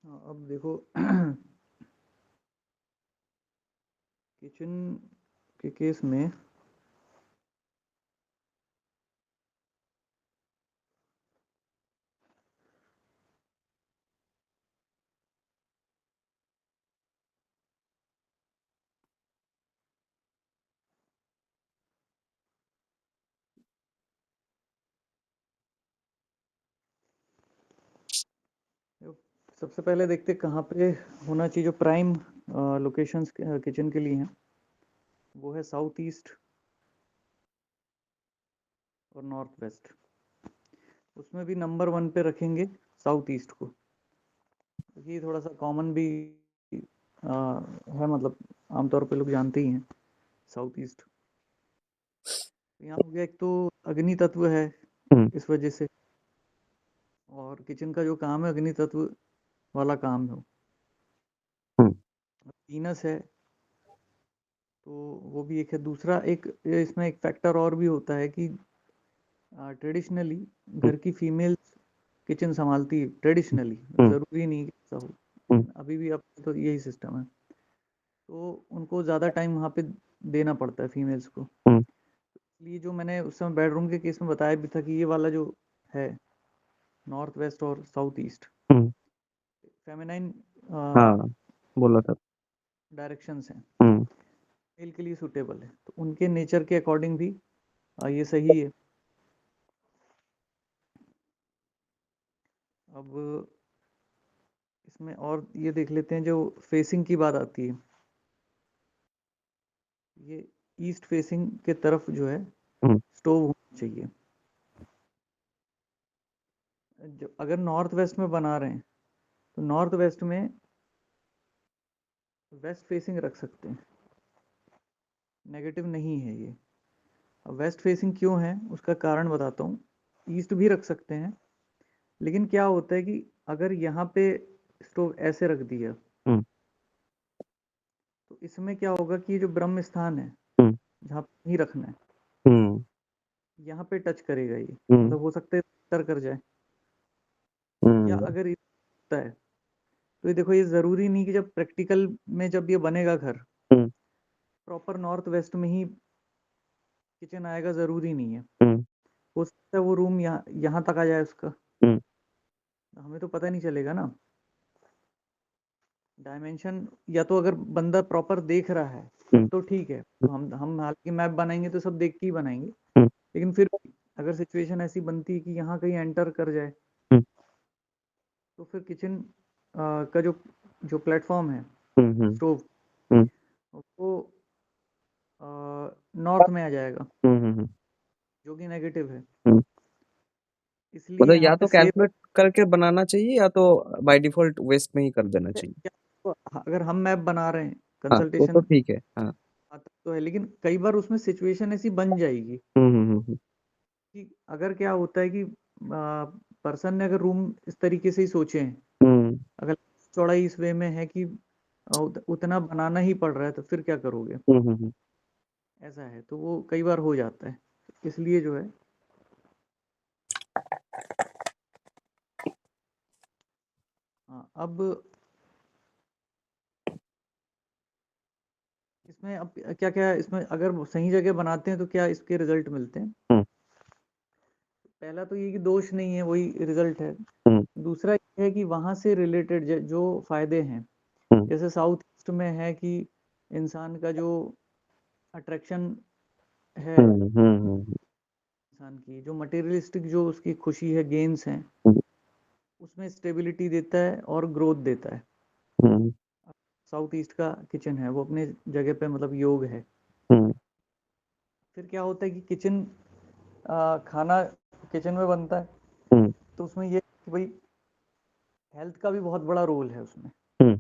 अब देखो किचन के केस में सबसे पहले देखते कहाँ पे होना चाहिए। जो प्राइम लोकेशंस किचन के लिए हैं वो है साउथ ईस्ट और नॉर्थ वेस्ट। उसमें भी नंबर 1 पे रखेंगे साउथ ईस्ट को। ये थोड़ा सा कॉमन भी है, मतलब आमतौर पे लोग जानते ही हैं साउथ ईस्ट। यहाँ हो गया, एक तो अग्नि तत्व है हम्म इस वजह से, और किचन का जो काम है अग्नि तत्व वाला काम है। हम्म वीनस है तो वो भी एक है। दूसरा एक इसमें एक फैक्टर और भी होता है कि ट्रेडिशनली हम्म घर की फीमेल्स किचन संभालती है ट्रेडिशनली, हम्म ज़रूरी नहीं कि ऐसा हो, हम्म लेकिन अभी भी अब तो यही सिस्टम है। तो उनको ज़्यादा टाइम वहाँ पे देना पड़ता है फीमेल्स को। हम्म इसलिए जो मैंने उस समय बेडरूम के केस में बताया भी था कि ये वाला जो है नॉर्थ वेस्ट और साउथ ईस्ट हम्म, फेमिनाइन हाँ, बोला था। डायरेक्शंस हैं, हम्म मेल के लिए सूटेबल है, तो उनके नेचर के अकॉर्डिंग भी ये सही है। अब इसमें और ये देख लेते हैं, जो फेसिंग की बात आती है, ये ईस्ट फेसिंग के तरफ जो है हम्म स्टोव होना चाहिए। जो अगर नॉर्थ वेस्ट में बना रहे हैं तो नॉर्थ वेस्ट में वेस्ट फेसिंग रख सकते हैं, नेगेटिव नहीं है ये। अब वेस्ट फेसिंग क्यों है उसका कारण बताता हूँ। ईस्ट भी रख सकते हैं, लेकिन क्या होता है कि अगर यहाँ पे स्टोव ऐसे रख दिया हम्म तो इसमें क्या होगा कि ये जो ब्रह्म स्थान है हम्म जहाँ पे नहीं रखना है, हम्म यहाँ पे टच करेगा ये, हम्म मतलब हो सकता है तर कर जाए। या हम्म अगर ये होता है तो ये देखो, ये ज़रूरी नहीं कि जब प्रैक्टिकल में जब ये बनेगा घर हम्म प्रॉपर नॉर्थ वेस्ट में ही किचन आएगा, ज़रूरी नहीं है। हम्म हो सकता है वो रूम यहाँ यहाँ तक आ जाए उसका, हम्म हमें तो पता नहीं चलेगा ना डायमेंशन। या तो अगर बंदा प्रॉपर देख रहा है तब हम्म तो ठीक है, तो हम हालांकि मैप बनाएंगे तो सब देख के ही बनाएंगे, हम्म लेकिन फिर भी अगर सिचुएशन ऐसी बनती है कि यहाँ कहीं एंटर कर जाए हम्म तो फिर किचन का जो जो प्लेटफॉर्म है हम्म स्टोव, हम्म वो नॉर्थ में आ जाएगा, हम्म जो कि नेगेटिव है। हम्म। इसलिए मतलब यहाँ या पे तो सेफ। कैलकुलेट करके बनाना चाहिए या तो बाय डिफॉल्ट वेस्ट में ही कर देना चाहिए। अगर हम मैप बना रहे हैं हाँ, तो कंसल्टेशन ठीक है। हाँ। आता तो है, लेकिन कई बार उसमें सिचुएशन ऐसी बन जाएगी हम्म। कि अगर क्या होता है कि पर्सन ने अगर रूम इस तरीके से ही सोचे हैं, हम्म अगर चौड़ाई इस वे में है कि उतना बनाना ही पड़ रहा है, तो फिर क्या करोगे। हम्म। ऐसा है तो वो कई बार हो जाता है, इसलिए जो है। हाँ, अब इसमें अब क्या क्या इसमें अगर सही जगह बनाते हैं तो क्या इसके रिजल्ट मिलते हैं। हम्म पहला तो ये कि दोष नहीं है, वही रिजल्ट है। हम्म दूसरा ये है कि वहाँ से रिलेटेड जो फायदे हैं, हम्म जैसे साउथ ईस्ट में है कि इंसान का जो अट्रैक्शन है, इंसान की जो मटेरियलिस्टिक जो उसकी खुशी है, गेन्स हैं, हम्म उसमें स्टेबिलिटी देता है और ग्रोथ देता है। हम्म साउथ ईस्ट का किचन है वो अपने जगह पे मतलब योग है। हम्म फिर क्या होता है कि किचन खाना किचन में बनता है, हम्म तो उसमें ये कि भाई हेल्थ का भी बहुत बड़ा रोल है उसमें, हम्म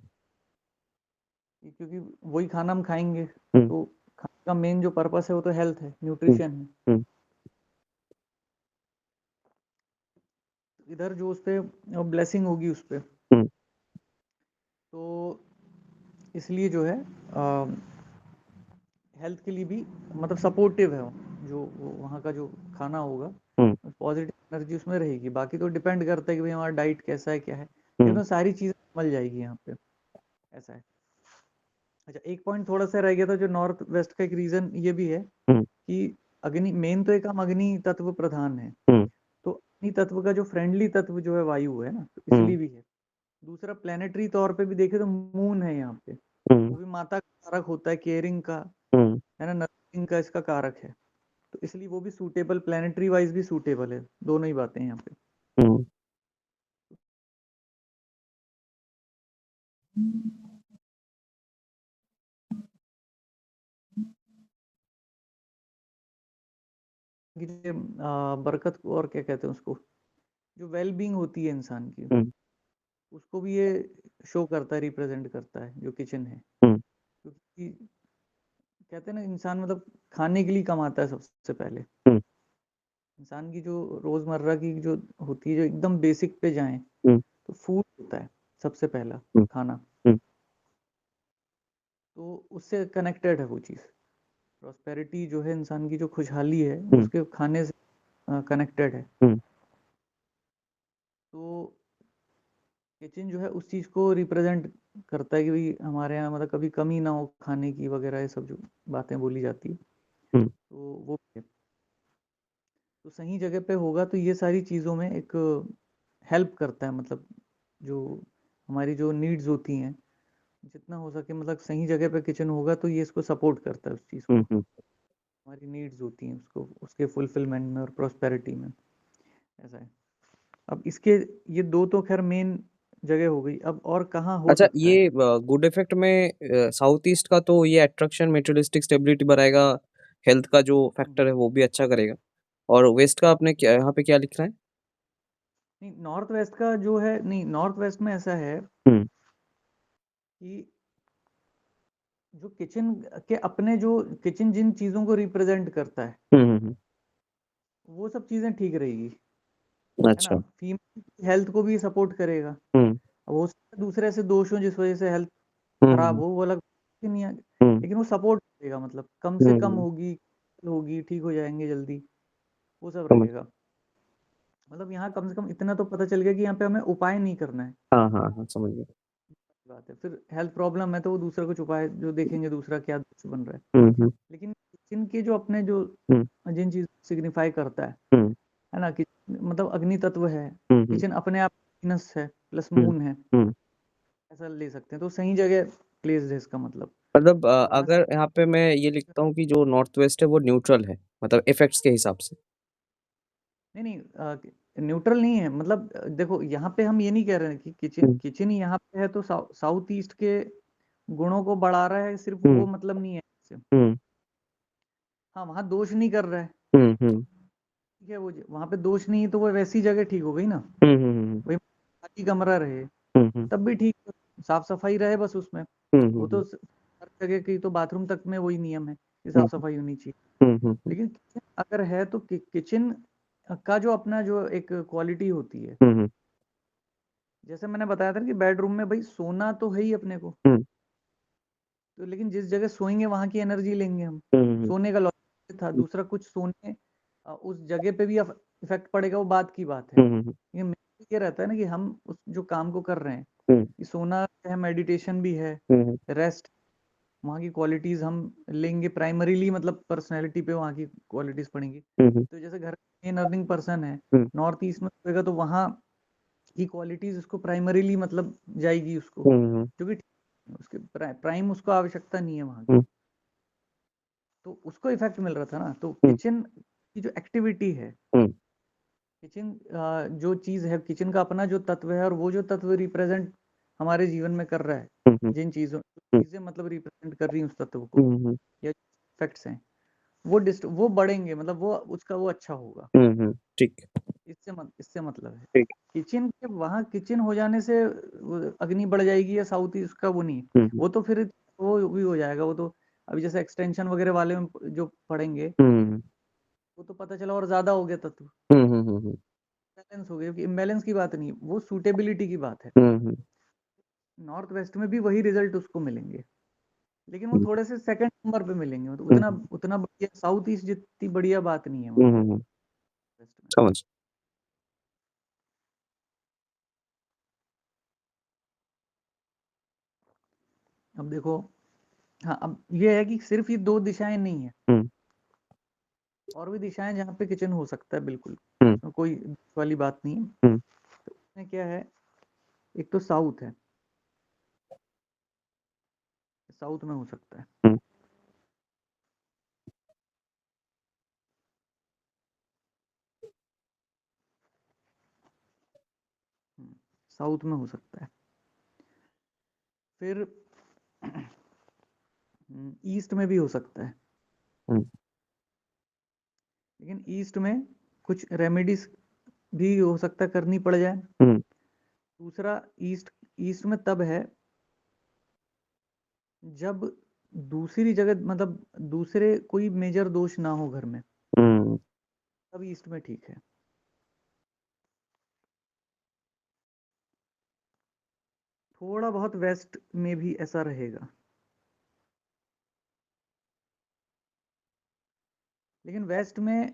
क्योंकि वही खाना हम खाएंगे, हम्म तो खाने का मेन जो पर्पस है वो तो हेल्थ है, हम्म न्यूट्रिशन है। हम्म इधर जो उस पर ब्लेसिंग होगी उस पर, हम्म तो इसलिए जो है हेल्थ के लिए भी मतलब सपोर्टिव है जो वहाँ का जो खाना होगा, पॉजिटिव एनर्जी उसमें रहेगी। बाकी तो डिपेंड करता है कि भाई हमारा डाइट कैसा है क्या है, हम्म लेकिन तो सारी चीज़ें मिल जाएगी यहाँ पे, ऐसा है। अच्छा, एक पॉइंट थोड़ा सा रह गया था, जो नॉर्थ वेस्ट का एक रीजन ये भी है कि अग्नि, मेन तो एक हम अग्नि तत्व प्रधान है, तो अग्नि तत्व का जो फ्रेंडली तत्व जो है वायु है ना, तो इसलिए भी है। दूसरा, प्लेनेटरी तौर पे भी देखे तो मून है यहाँ पे, वो भी माता का कारक होता है, केयरिंग का, है ना, नर्सिंग का, इसका कारक है, तो इसलिए वो भी सूटेबल, प्लेनेटरी वाइज भी सूटेबल है, दोनों ही बातें यहाँ पे। कि जो बरकत को, और क्या कहते हैं उसको, जो वेल बींग होती है इंसान की, उसको भी ये शो करता है, रिप्रेजेंट करता है, जो किचन है, क्योंकि कहते हैं ना, इंसान मतलब खाने के लिए कमाता है सबसे पहले। इंसान की जो रोजमर्रा की जो होती है, जो एकदम बेसिक पे जाएं, तो फूड होता है सबसे पहला, खाना, तो उससे कनेक्टेड है वो चीज़। प्रॉस्पेरिटी जो है इंसान की, जो खुशहाली है, उसके खाने से कनेक्टेड है। तो किचन जो है उस चीज़ को रिप्रेजेंट करता है कि भाई हमारे यहाँ मतलब कभी कमी ना हो खाने की वगैरह, ये सब जो बातें बोली जाती है, तो वो तो सही जगह पे होगा तो ये सारी चीज़ों में एक हेल्प करता है, मतलब जो हमारी जो नीड्स होती हैं, जितना हो सके मतलब सही जगह पे किचन होगा तो ये इसको सपोर्ट करता है, उस चीज़ को, हमारी नीड्स होती हैं उसको, उसके फुलफिलमेंट में और प्रोस्पेरिटी में, ऐसा है। अब इसके ये दो तो खैर मेन जगह हो गई, अब और कहाँ हो अच्छा, सकता है? ये गुड इफेक्ट में साउथ ईस्ट का तो ये अट्रैक्शन, मेटेरियलिस्टिक स्टेबिलिटी बढ़ाएगा, हेल्थ का जो फैक्टर है वो भी अच्छा करेगा। और वेस्ट का आपने क्या यहाँ पे क्या लिखना है? नहीं, नॉर्थ वेस्ट का जो है, नहीं, नॉर्थ वेस्ट में ऐसा है कि जो किचन के अपने, जो किचन जिन चीज़ों को रिप्रेजेंट करता है, वो सब चीज़ें ठीक रहेगी, है ना, अच्छा। फीमेल हेल्थ को भी सपोर्ट करेगा। अब हो सकता है दूसरे ऐसे दोष हो जिस वजह से हेल्थ खराब हो, वो अलग बात नहीं है, लेकिन वो सपोर्ट करेगा, मतलब कम से कम होगी, होगी, ठीक हो जाएंगे जल्दी, वो सब समझ। रहेगा। मतलब यहाँ कम से कम इतना तो पता चल गया कि यहाँ पे हमें उपाय नहीं करना है, हाँ हाँ हाँ, समझ गया। बात है। फिर हेल्थ प्रॉब्लम है तो वो दूसरा कुछ उपाय जो देखेंगे, दूसरा क्या दोष बन रहा है, लेकिन किचन के जो अपने जो जिन चीज सिग्निफाई करता है ना, कि मतलब अग्नि तत्व है, किचन अपने आप माइनस है प्लस मून है, ऐसा ले सकते हैं, तो सही जगह प्लेस है इसका मतलब। मतलब तो वहां से अगर यहाँ पे मैं ये लिखता हूँ कि जो नॉर्थ वेस्ट है वो न्यूट्रल है, मतलब इफेक्ट्स के हिसाब से। नहीं नहीं, न्यूट्रल नहीं है, मतलब देखो यहाँ पे हम ये नहीं कह रहे हैं कि किचन किचन ही यहाँ पे है तो साउथ ईस्ट के गुणों को बढ़ा रहा है, सिर्फ वो मतलब नहीं है इससे। हाँ, वहाँ दोष नहीं कर रहा है, ठीक है, वो वहाँ पे दोष नहीं है तो वो वैसी जगह ठीक हो गई ना, वही खाली कमरा रहे तब भी ठीक है, साफ सफाई रहे बस उसमें, वो तो हर जगह की तो बाथरूम तक में वही नियम है कि साफ सफाई होनी चाहिए। लेकिन किचन अगर है तो किचन का जो अपना जो एक क्वालिटी होती है, जैसे मैंने बताया था कि बेडरूम में भाई सोना तो है ही अपने को, तो लेकिन जिस जगह सोएंगे वहां की एनर्जी लेंगे हम, सोने का लॉजिक था। दूसरा, कुछ सोने उस जगह पे भी इफेक्ट पड़ेगा, वो बात की बात है, लेकिन मेन ये रहता है ना कि हम उस जो काम को कर रहे हैं, कि सोना है, मेडिटेशन भी है, रेस्ट, वहाँ की क्वालिटीज हम लेंगे प्राइमरीली, मतलब पर्सनैलिटी पे वहाँ की क्वालिटीज पड़ेंगी। तो जैसे घर मेन अर्निंग पर्सन है, नॉर्थ ईस्ट में होएगा तो वहाँ की क्वालिटीज उसको प्राइमरीली मतलब जाएगी उसको, जो कि उसके प्राइम उसको आवश्यकता नहीं है वहाँ की, तो उसको इफेक्ट मिल रहा था ना। तो किचन की जो एक्टिविटी है, किचन जो चीज है, किचन का अपना जो तत्व है, और वो जो तत्व रिप्रेजेंट हमारे जीवन में कर रहा है, जिन चीजों चीजें मतलब रिप्रेजेंट कर रही हैं उस तत्व को, या इफेक्ट्स हैं, वो बढ़ेंगे, मतलब वो उसका वो अच्छा होगा, ठीक। इससे मतलब है। ठीक। किचन के वहाँ किचन हो जाने से अग्नि बढ़ जाएगी या साउथ ईस्ट का, वो नहीं, वो तो फिर वो भी हो जाएगा, वो तो अभी जैसे एक्सटेंशन वगैरह वाले में जो पढ़ेंगे, वो तो पता चला और ज्यादा हो गया तत्व, बैलेंस हो गया, क्योंकि इम्बैलेंस की बात नहीं, वो सूटेबिलिटी की बात है। नॉर्थ वेस्ट में भी वही रिजल्ट उसको मिलेंगे, लेकिन वो थोड़े से सेकंड नंबर पे मिलेंगे, तो उतना उतना बढ़िया साउथ ईस्ट जितनी बढ़िया बात नहीं है वहाँ वेस्ट में। समझ। अब देखो, हाँ, अब ये है कि सिर्फ ये 2 दिशाएँ नहीं है, हुँ, और भी दिशाएँ जहाँ पे किचन हो सकता है बिल्कुल, हुँ, उसमें कोई वाली बात नहीं है। हुँ, तो उसमें क्या है, एक तो साउथ है, साउथ में हो सकता है। हुँ, साउथ में हो सकता है। फिर ईस्ट में भी हो सकता है, हुँ, लेकिन ईस्ट में कुछ रेमेडीज़ भी हो सकता है करनी पड़ जाए। हुँ, दूसरा, ईस्ट ईस्ट में तब है जब दूसरी जगह, मतलब दूसरे कोई मेजर दोष ना हो घर में, हुँ, तब ईस्ट में ठीक है। थोड़ा बहुत वेस्ट में भी ऐसा रहेगा, लेकिन वेस्ट में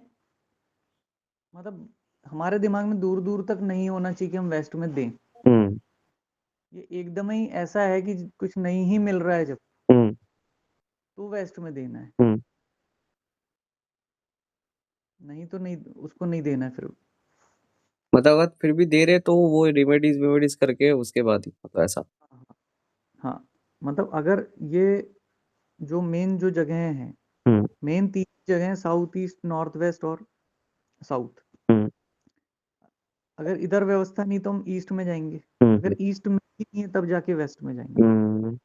मतलब हमारे दिमाग में दूर दूर तक नहीं होना चाहिए कि हम वेस्ट में दें। हुँ, ये एकदम ही ऐसा है कि कुछ नहीं ही मिल रहा है जब, हुँ, तो वेस्ट में देना है, हुँ। नहीं तो नहीं, उसको नहीं देना है फिर। मतलब अगर फिर भी दे रहे तो वो रेमेडीज़-वेमेडीज़ करके उसके बाद ही मतलब ऐसा। हाँ, हाँ, मतलब अगर ये जो मेन जो जगहें हैं, हुँ, मेन 3 जगहें साउथ ईस्ट, नॉर्थ वेस्ट और साउथ। हुँ, अगर इधर व्यवस्था नहीं तो हम ईस्ट में जाएँगे, हुँ, अगर हुँ, ईस्ट में ही नहीं है तब जाके वेस्ट में जाएँगे। हुँ,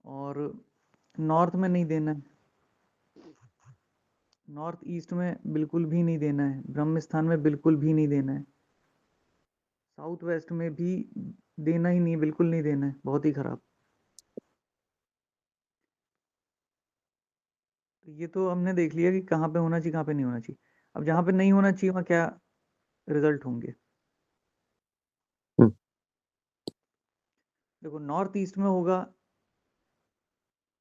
और नॉर्थ में नहीं देना है, नॉर्थ ईस्ट में बिल्कुल भी नहीं देना है, ब्रह्म स्थान में बिल्कुल भी नहीं देना है, साउथ वेस्ट में भी देना ही नहीं, बिल्कुल नहीं देना है, बहुत ही खराब। तो ये तो हमने देख लिया कि कहाँ पे होना चाहिए, कहाँ पे नहीं होना चाहिए। अब जहाँ पे नहीं होना चाहिए वहाँ क्या रिजल्ट होंगे। हुँ, देखो, नॉर्थ ईस्ट में होगा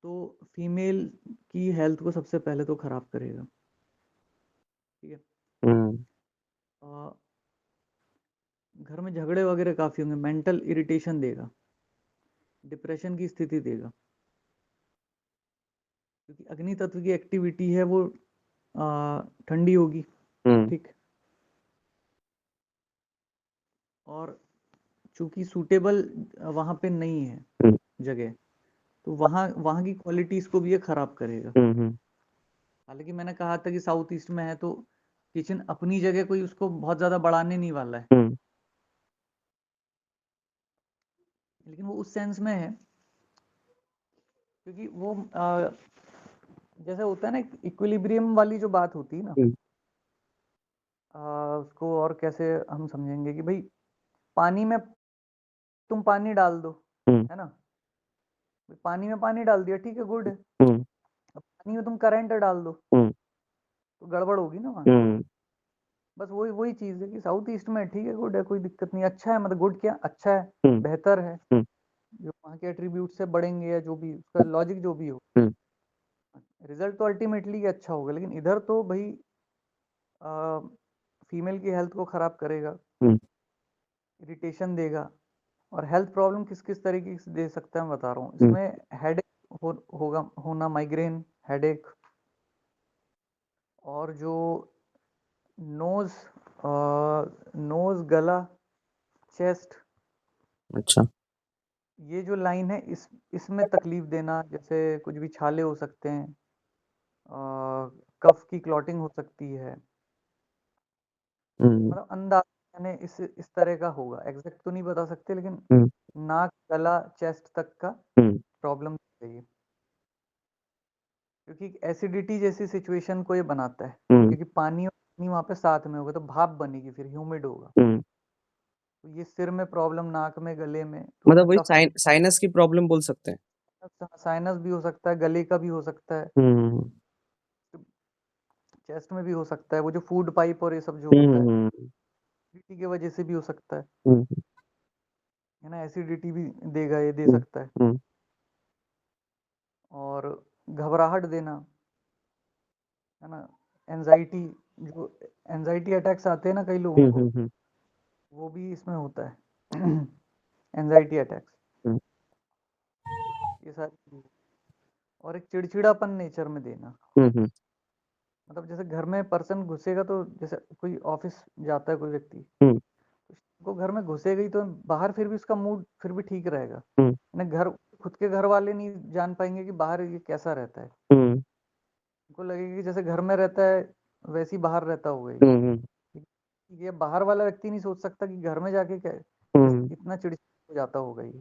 तो फीमेल की हेल्थ को सबसे पहले तो खराब करेगा, ठीक है। हुँ, अ, घर में झगड़े वगैरह काफ़ी होंगे, मेंटल इरिटेशन देगा, डिप्रेशन की स्थिति देगा, क्योंकि अग्नि तत्व की एक्टिविटी है वो ठंडी होगी, हुँ, ठीक। और चूंकि सूटेबल वहाँ पे नहीं है हुँ, जगह, तो वहाँ वहाँ की क्वालिटीज़ को भी ये खराब करेगा। हुँ, हुँ, हालांकि मैंने कहा था कि साउथ ईस्ट में है तो किचन अपनी जगह कोई उसको बहुत ज़्यादा बढ़ाने नहीं वाला है, हुँ, लेकिन वो उस सेंस में है क्योंकि वो जैसे होता है ना, इक्विलिब्रियम वाली जो बात होती है ना, हुँ, उसको और कैसे हम समझेंगे कि भाई पानी में तुम पानी डाल दो, हुँ, है ना, पानी में पानी डाल दिया, ठीक है, गुड है। हुँ, अब पानी में तुम करंट डाल दो हुँ, तो गड़बड़ होगी ना वहाँ। हुँ, बस वही वही चीज़ है कि साउथ ईस्ट में ठीक है, गुड है, कोई दिक्कत नहीं, अच्छा है, मतलब गुड क्या अच्छा है, हुँ, बेहतर है, हुँ, जो वहाँ के एट्रीब्यूट से बढ़ेंगे या जो भी उसका लॉजिक जो भी हो, हुँ, रिजल्ट तो अल्टीमेटली अच्छा होगा। लेकिन इधर तो भाई फीमेल की हेल्थ को खराब करेगा, हुँ, इरिटेशन देगा, और हेल्थ प्रॉब्लम किस किस तरीके से दे सकता है मैं बता रहा हूँ। हुँ, इसमें हेडेक होगा, होना, माइग्रेन, हेडेक, और जो नोज नोज, गला, चेस्ट, अच्छा, ये जो लाइन है इसमें तकलीफ देना, जैसे कुछ भी छाले हो सकते हैं, कफ की क्लॉटिंग हो सकती है, हुँ, मतलब अंदाज यानी इस तरह का होगा, एग्जैक्ट तो नहीं बता सकते, लेकिन हुँ, नाक, गला, चेस्ट तक का हुँ, प्रॉब्लम चाहिए, क्योंकि एसिडिटी जैसी सिचुएशन को ये बनाता है, हुँ, क्योंकि पानी और पानी वहाँ पे साथ में होगा तो भाप बनेगी, फिर ह्यूमिड होगा, हुँ, तो ये सिर में प्रॉब्लम, नाक में, गले में, तो मतलब उसमें वही कफ की, साइनस की प्रॉब्लम बोल सकते हैं। साइनस भी हो सकता है, गले का भी हो सकता है, हुँ, हुँ, चेस्ट में भी हो सकता है, वो जो फूड पाइप और ये सब जो हुँ, होता है, हुँ, एसिडिटी की वजह से भी हो सकता हुँ, है ना, एसिडिटी भी देगा, ये दे हुँ, सकता है। हुँ, और घबराहट देना, है ना, एंजाइटी, जो एंजाइटी अटैक्स आते हैं ना कई लोगों हुँ, को, हुँ, हुँ, वो भी इसमें होता है। एंजाइटी अटैक्स, हम्म ये सारी चीजें। और एक चिड़चिड़ापन नेचर में देना, हम्म मतलब जैसे घर में पर्सन घुसेगा तो जैसे कोई ऑफिस जाता है कोई व्यक्ति, हम्म वो घर में घुसेगा ही तो बाहर फिर भी उसका मूड फिर भी ठीक रहेगा। हम्म ना घर, खुद के घर वाले नहीं जान पाएंगे कि बाहर ये कैसा रहता है। हम्म उनको लगेगा कि जैसे घर में रहता है वैसे ही बाहर रहता होगा ये। हम्म ये बाहर वाला व्यक्ति नहीं सोच सकता कि घर में जाके क्या हम्म इतना चिड़चिड़ा हो जाता होगा ये।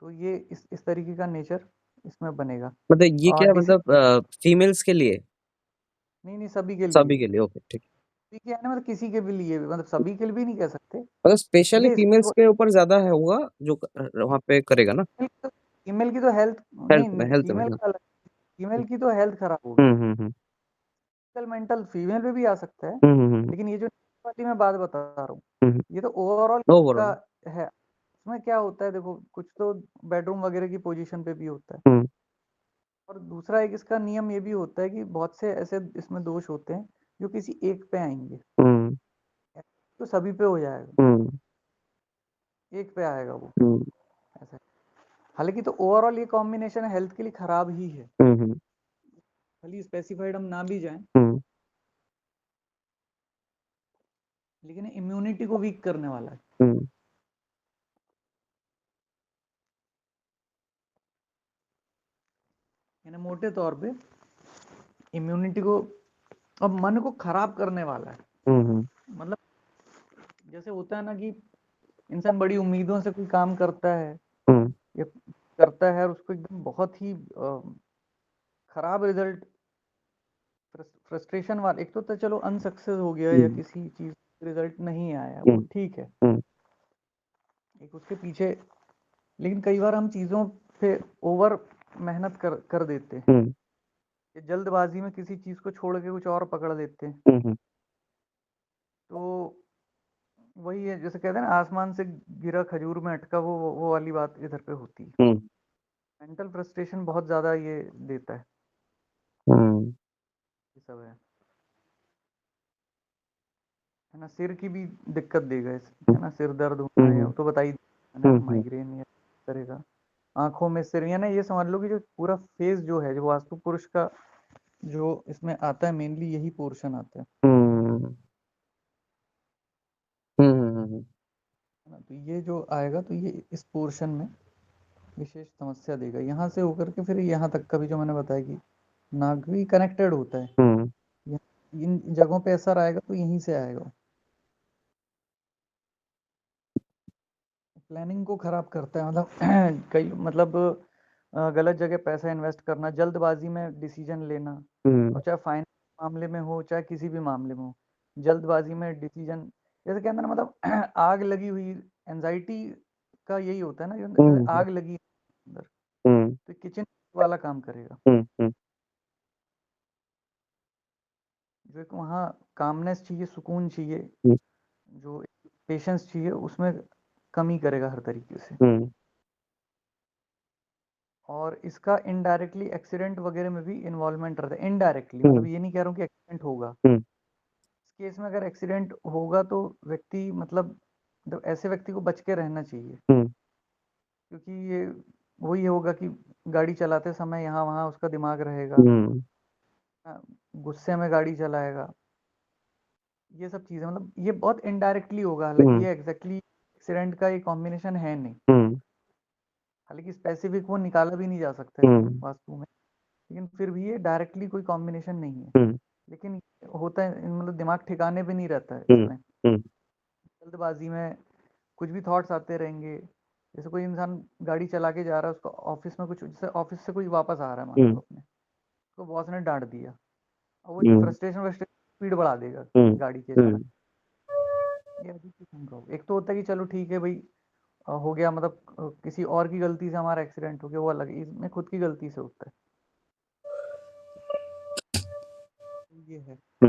तो ये इस तरीके का नेचर इसमें बनेगा। मतलब ये और क्या मतलब फीमेल्स के लिए, नहीं नहीं, सभी के लिए। सभी के लिए? ओके, ठीक। सभी के है ना, मतलब किसी के भी लिए भी, मतलब सभी के लिए भी नहीं कह सकते। मतलब स्पेशली ये फीमेल्स के ऊपर ज्यादा है होगा जो वहाँ पे करेगा ना, फीमेल की तो हेल्थ, हेल्थ नहीं में, नहीं, हेल्थ में फीमेल ना। का अलग, फीमेल की तो हेल्थ खराब होगी। हम्म। मेंटल फीमेल पे भी आ सकता है। हम्म। लेकिन ये जो वाली मैं बात बता रहा हूँ, ये तो ओवरऑल का ओवरऑल। है। उसमें क्या होता है देखो, कुछ तो बेडरूम वगैरह की पोजीशन पे भी होता है। हम्म और दूसरा एक इसका नियम ये भी होता है कि बहुत से ऐसे इसमें दोष होते हैं जो किसी एक पे आएंगे, हम्म तो सभी पे हो जाएगा, हम्म एक पे आएगा वो, हम्म ऐसा है। हालांकि तो ओवरऑल ये कॉम्बिनेशन हेल्थ के लिए खराब ही है, हम्म खाली स्पेसिफाइड हम ना भी जाएं, हम्म लेकिन इम्यूनिटी को वीक करने वाला है। हम्म यानी मोटे तौर पे इम्यूनिटी को और मन को खराब करने वाला है। हम्म मतलब जैसे होता है ना कि इंसान बड़ी उम्मीदों से कोई काम करता है हम्म या करता है और उसको एकदम बहुत ही खराब रिजल्ट, फ्रस्ट्रेशन वाला, एक तो चलो अनसक्सेस हो गया या हम्म किसी चीज रिजल्ट नहीं आया, वो हम्म ठीक है, हम्म एक उसके पीछे। लेकिन कई बार हम चीजों पे ओवर मेहनत कर देते हैं, हम्म या जल्दबाजी में किसी चीज को छोड़ के कुछ और पकड़ लेते हैं। हम्म तो वही है, जैसे कहते हैं ना, आसमान से गिरा खजूर में अटका, वो वाली बात इधर पे होती है। हम्म मेंटल फ्रस्ट्रेशन बहुत ज्यादा ये देता हम्म ये सब है ना। सिर की भी दिक्कत देगा है ना, सिर दर्द होना, या हम्म तो बताइए है ना, हम्म माइग्रेन या इस तरह का। आंखों में सिर, या ना ये समझ लो कि जो पूरा फेस जो है, जो वास्तु पुरुष का जो इसमें आता है, मेनली यही पोर्शन आता हम्म है ना। तो ये जो आएगा तो ये इस पोर्शन में विशेष समस्या देगा, यहाँ से होकर के फिर यहाँ तक का भी जो मैंने बताया कि नाक भी कनेक्टेड होता है। हम्म इन जगहों पे असर आएगा तो यहीं से आएगा। प्लानिंग को खराब करता है, मतलब कई मतलब गलत जगह पैसा इन्वेस्ट करना, जल्दबाजी में डिसीजन लेना, हम्म और चाहे फाइनेंस मामले में हो चाहे किसी भी मामले में हो, जल्दबाजी में डिसीजन। जैसे कहते हैं ना, मतलब आग लगी हुई, एंजाइटी का यही होता है ना, जैसे हम्म आग लगी है अंदर, हम्म तो किचन वाला काम करेगा। हम्म जो एक वहाँ कामनेस चाहिए, सुकून चाहिए, हम्म जो पेशेंस चाहिए, उसमें कमी करेगा हर तरीके से। हम्म और इसका इनडायरेक्टली एक्सीडेंट वगैरह में भी इन्वॉल्वमेंट रहता है, इनडायरेक्टली, मतलब हम्म ये नहीं कह रहा हूँ कि एक्सीडेंट होगा। हम्म इस केस में अगर एक्सीडेंट होगा तो व्यक्ति मतलब ऐसे व्यक्ति को बच के रहना चाहिए, हम्म क्योंकि ये वही होगा कि गाड़ी चलाते समय यहाँ वहाँ उसका दिमाग रहेगा, हम्म गुस्से में गाड़ी चलाएगा, ये सब चीज़ें, मतलब ये बहुत इनडायरेक्टली होगा। हालांकि हम्म ये एग्जैक्टली एक्सीडेंट का ये कॉम्बिनेशन है नहीं, हम्म हालांकि स्पेसिफिक वो निकाला भी नहीं जा सकता इसमें हम्म वास्तु में, लेकिन फिर भी ये डायरेक्टली कोई कॉम्बिनेशन नहीं है। हम्म लेकिन होता है, मतलब दिमाग ठिकाने पे नहीं रहता है हम्म इसमें, हम्म जल्दबाजी में कुछ भी थॉट्स आते रहेंगे। जैसे कोई इंसान गाड़ी चला के जा रहा है, उसको ऑफिस में कुछ, जैसे ऑफिस से कोई वापस आ रहा है मान लो हम्म अपने, उसको बॉस ने डांट दिया, और वो हम्म फ्रस्ट्रेशन वस्ट्रेशन स्पीड बढ़ा देगा हम्म गाड़ी के चला। हम्म ये अजीब किस्म का एक तो होता है कि चलो ठीक है भाई, हो गया, मतलब किसी और की गलती से हमारा एक्सीडेंट हो गया, वो अलग है। इसमें खुद की गलती से होता है, ये है।